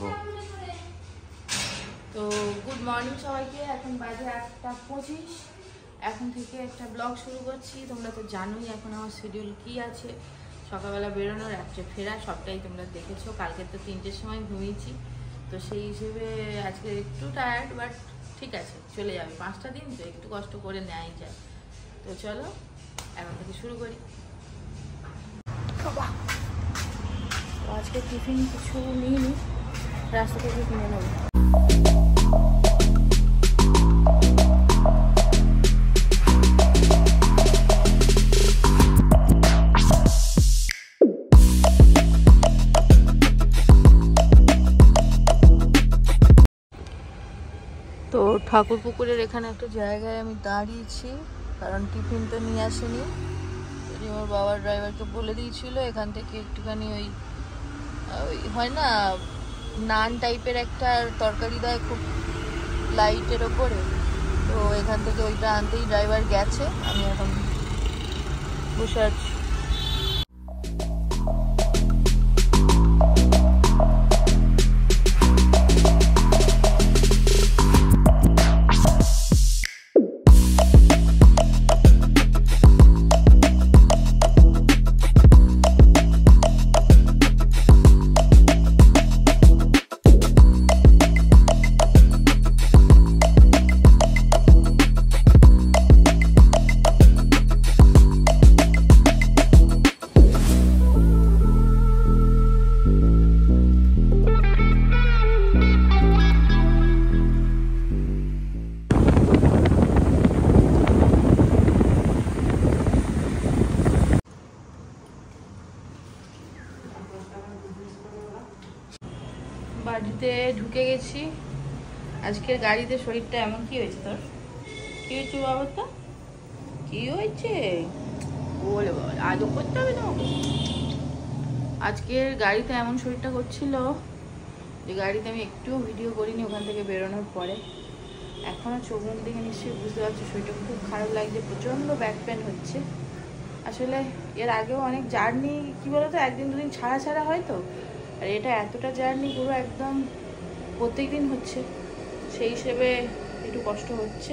আসবো। তো good morning সবাইকে। এখন বাজে 8:25। এখন থেকে একটা ব্লগ শুরু করছি। তোমরা তো জানোই এখন আমার শিডিউল কি আছে, সকালবেলা বেরোনো, রাত্রে ফেরা, সবটাই তোমরা দেখেছো। কালকে তো 3টের সময় ঘুমিয়েছি, তো সেই হিসেবে আজকে একটু টায়ার্ড, বাট ঠিক আছে, চলে যাবে। 5টা দিন তো একটু কষ্ট করে নেওয়াই যায়। তো চলো এখন থেকে শুরু করি। আজকে টিফিন কিছু নিইনি, রাস্তা থেকে কিনে নেব। তো ঠাকুরপুকুরের এখানে একটা জায়গায় আমি দাঁড়িয়েছি, কারণ টিফিন তো নিয়ে আসেনি। ওর বাবার ড্রাইভারকে বলে দিয়েছিল এখান থেকে একটুখানি ওই হয় না নান টাইপের একটা তরকারি দেয় খুব লাইটের ওপরে, তো এখান থেকে ওইটা আনতেই ড্রাইভার গেছে। আমি এখন বসে আছি। বাড়িতে ঢুকে গেছি। আজকের গাড়িতে শরীরটা এমন কি হয়েছে তোর? কি হয়েছে বাবাটা? কি হয়েছে বলে বল, আজও করতে হবে তোমাকে। আজকের গাড়িতে এমন শরীরটা করছিল যে গাড়িতে আমি একটুও ভিডিও করিনি ওখান থেকে বেরোনোর পরে। এখনও চোখ মুখ দেখে নিশ্চয়ই বুঝতে পারছি শরীরটা খুব খারাপ লাগছে, প্রচণ্ড ব্যাক পেন হচ্ছে। আসলে এর আগেও অনেক জার্নি কি বলতো একদিন দুদিন ছাড়া ছাড়া হয় তো, আর এটা এতটা জার্নি পুরো একদম প্রত্যেক দিন হচ্ছে, সেই হিসেবে একটু কষ্ট হচ্ছে,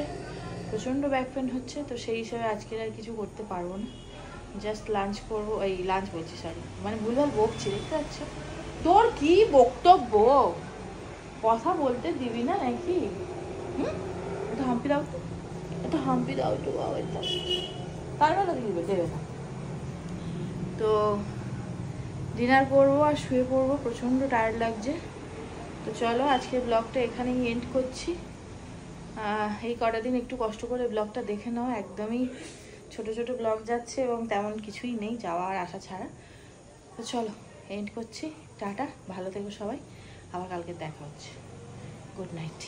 প্রচণ্ড ব্যাক পেন হচ্ছে। তো সেই হিসেবে আজকের আর কিছু করতে পারবো না, জাস্ট লাঞ্চ করবো। এই লাঞ্চ বলছি, সরি, মানে ভুলভাল বকছি, দেখতে পাচ্ছ? তোর কি বক্তব্য, কথা বলতে দিবি না নাকি? এটা হাম্পি দাও তো, এটা হাম্পি দাও তো বাবা, তার বেলা দিবে, দেবে না। তো ডিনার করবো আর শুয়ে পড়বো, প্রচণ্ড টায়ার্ড লাগছে। তো চলো আজকের ব্লগটা এখানেই এন্ড করছি। এই কটা দিন একটু কষ্ট করে ব্লগটা দেখে নাও, একদমই ছোট ছোট ব্লগ যাচ্ছে এবং তেমন কিছুই নেই যাওয়া আর আসা ছাড়া। তো চলো এন্ড করছি, টাটা, ভালো থেকো সবাই, আবার কালকে দেখা হচ্ছে। Good night.